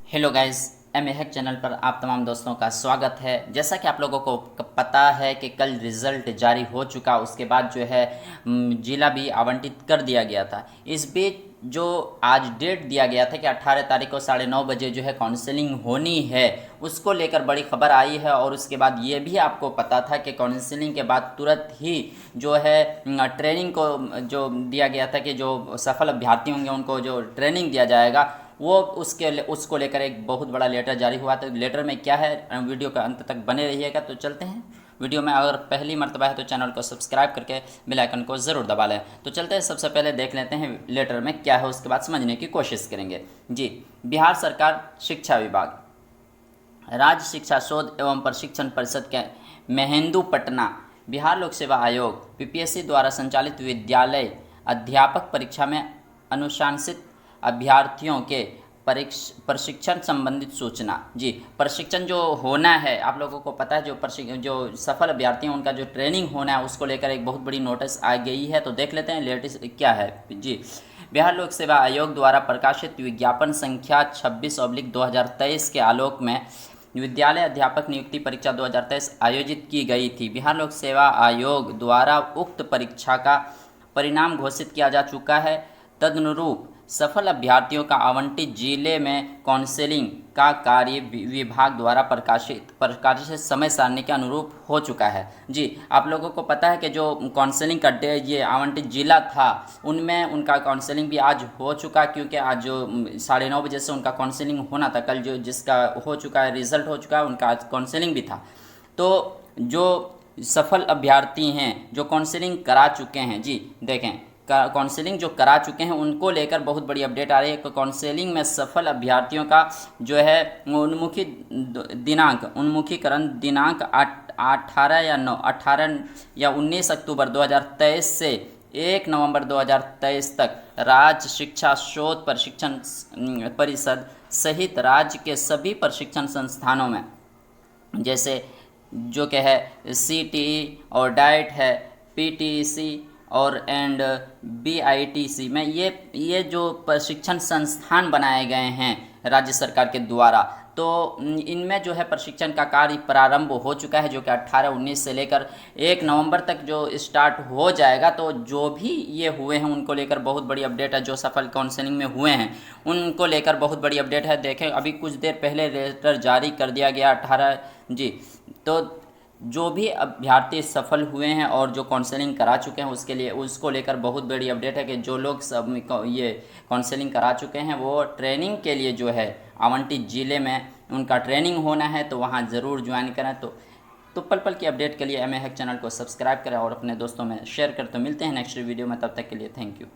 Hello guys, M hack channel पर आप तमाम दोस्तों का स्वागत है। जैसा कि आप लोगों को पता है कि कल रिज़ल्ट जारी हो चुका, उसके बाद जो है जिला भी आवंटित कर दिया गया था। इस बीच जो आज डेट दिया गया था कि 18 तारीख को 9:30 बजे जो है काउंसलिंग होनी है, उसको लेकर बड़ी खबर आई है। और उसके बाद ये भी आपको पता था कि काउंसलिंग के बाद तुरंत ही जो है ट्रेनिंग को जो दिया गया था कि जो सफल अभ्यर्थी होंगे उनको जो ट्रेनिंग दिया जाएगा, वो उसको लेकर एक बहुत बड़ा लेटर जारी हुआ। तो लेटर में क्या है, वीडियो का अंत तक बने रहिएगा। तो चलते हैं वीडियो में। अगर पहली मर्तबा है तो चैनल को सब्सक्राइब करके बेल आइकन को ज़रूर दबा लें। तो चलते हैं, सबसे पहले देख लेते हैं लेटर में क्या है, उसके बाद समझने की कोशिश करेंगे। जी, बिहार सरकार शिक्षा विभाग, राज्य शिक्षा शोध एवं प्रशिक्षण परिषद के महेंदु पटना, बिहार लोक सेवा आयोग पीपीएससी द्वारा संचालित विद्यालय अध्यापक परीक्षा में अनुशासित अभ्यर्थियों के प्रशिक्षण संबंधित सूचना। जी, प्रशिक्षण जो होना है, आप लोगों को पता है, जो सफल अभ्यर्थी हैं उनका जो ट्रेनिंग होना है, उसको लेकर एक बहुत बड़ी नोटिस आ गई है। तो देख लेते हैं लेटेस्ट क्या है। जी, बिहार लोक सेवा आयोग द्वारा प्रकाशित विज्ञापन संख्या 26/2023 के आलोक में विद्यालय अध्यापक नियुक्ति परीक्षा 2023 आयोजित की गई थी। बिहार लोक सेवा आयोग द्वारा उक्त परीक्षा का परिणाम घोषित किया जा चुका है। तदनुरूप सफल अभ्यर्थियों का आवंटित जिले में काउंसलिंग का कार्य विभाग द्वारा प्रकाशित समय सारणी के अनुरूप हो चुका है। जी, आप लोगों को पता है कि जो काउंसलिंग का ये आवंटित जिला था, उनमें उनका काउंसलिंग भी आज हो चुका, क्योंकि आज जो 9:30 बजे से उनका काउंसलिंग होना था, कल जो जिसका हो चुका है, रिजल्ट हो चुका है, उनका आज काउंसलिंग भी था। तो जो सफल अभ्यर्थी हैं जो काउंसलिंग करा चुके हैं, जी देखें, काउंसलिंग जो करा चुके हैं उनको लेकर बहुत बड़ी अपडेट आ रही है। काउंसलिंग में सफल अभ्यर्थियों का जो है उन्मुखीकरण दिनांक 18 या 19 अक्टूबर 2023 से 1 नवंबर 2023 तक राज्य शिक्षा शोध प्रशिक्षण परिषद सहित राज्य के सभी प्रशिक्षण संस्थानों में, जैसे जो कि है सीटीई और डाइट है, पीटीसी और बीआईटीसी में, ये जो प्रशिक्षण संस्थान बनाए गए हैं राज्य सरकार के द्वारा, तो इनमें जो है प्रशिक्षण का कार्य प्रारंभ हो चुका है, जो कि 18-19 से लेकर 1 नवंबर तक जो स्टार्ट हो जाएगा। तो जो भी ये हुए हैं उनको लेकर बहुत बड़ी अपडेट है। जो सफल काउंसलिंग में हुए हैं उनको लेकर बहुत बड़ी अपडेट है। देखें, अभी कुछ देर पहले लेटर जारी कर दिया गया 18। जी, तो जो भी अभ्यर्थी सफल हुए हैं और जो काउंसलिंग करा चुके हैं उसको लेकर बहुत बड़ी अपडेट है कि जो लोग सब ये काउंसलिंग करा चुके हैं वो ट्रेनिंग के लिए जो है आवंटित ज़िले में उनका ट्रेनिंग होना है, तो वहाँ ज़रूर ज्वाइन करें। तो पल पल की अपडेट के लिए एम हैक चैनल को सब्सक्राइब करें और अपने दोस्तों में शेयर करें। तो मिलते हैं नेक्स्ट वीडियो में, तब तक के लिए थैंक यू।